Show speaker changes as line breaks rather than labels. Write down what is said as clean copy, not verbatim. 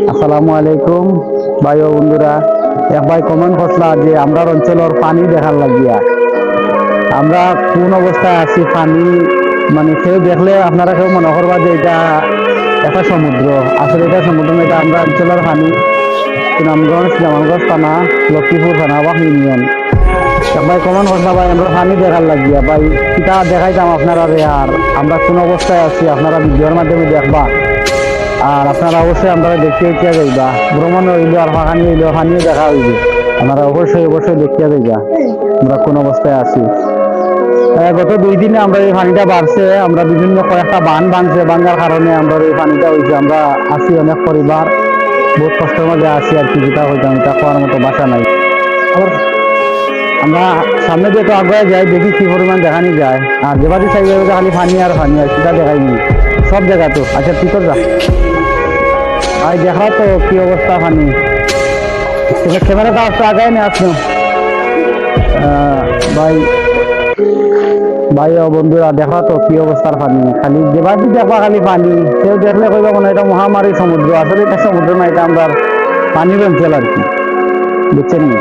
আসসালামু আলাইকুম ভাই ও বন্ধুরা। এক ভাই কমেন্ট করছিল যে আমরা অঞ্চলের পানি দেখার লাগিয়া আমরা কোন অবস্থায় আছি, পানি মানে কেউ দেখলে আপনারা কেউ মনে করবা যে এটা একটা সমুদ্র। আসলে এটা সমুদ্র না, এটা আমরা অঞ্চলের পানি। সুনামগঞ্জ, জামালগঞ্জ থানা, লক্ষ্মীপুর থানা, আবাহ ইউনিয়ন। এক ভাই কমেন্ট করছিল ভাই আমরা পানি দেখার লাগিয়া ভাই এটা দেখাইতাম আপনারা রে। আর আমরা কোন অবস্থায় আছি আপনারা ভিডিওর মাধ্যমে দেখবা। আর আপনারা অবশ্যই আমরা দেখতে ইচ্ছা যাইবা, ভ্রমণ হইলো আর ফাঁকানি হইলো, ফানিও দেখা হইবে। আপনারা অবশ্যই অবশ্যই দেখতে যাইবা আমরা কোন অবস্থায় আছি। গত 2 দিনে আমরা এই পানিটা বাড়ছে, আমরা বিভিন্ন কয়েকটা বান ভাঙছে, ভাঙার কারণে আমরা এই পানিটা হয়েছে। আমরা আছি অনেক পরিবার, বহুত কষ্টের মধ্যে আছি আর কি। যেটা হইতাম এটা খাওয়ার মতো বাসা নাই। আবার আমরা সামনে দিয়ে তো আগে যাই, দেখি কি পরিমাণ দেখানি যায়। আর যেবাদি চাই খালি পানি আর পানি, আর সেটা দেখাইনি সব জায়গা তো। আচ্ছা তুই তোর যা ভাই, দেখা তো কি অবস্থা পানি। ক্যামেরাটা আসতে আগায় না আসলো ভাই। ভাই ও বন্ধুরা দেখা তো কি অবস্থার পানি, খালি যেবাদি দেখবা খালি পানি। কেউ দেখলে কইবা কোনো এটা মহামারী সমুদ্র, আসলে এটা সমুদ্র না, এটা আমরা পানির অঞ্চল আর কি, বুঝছেন নি।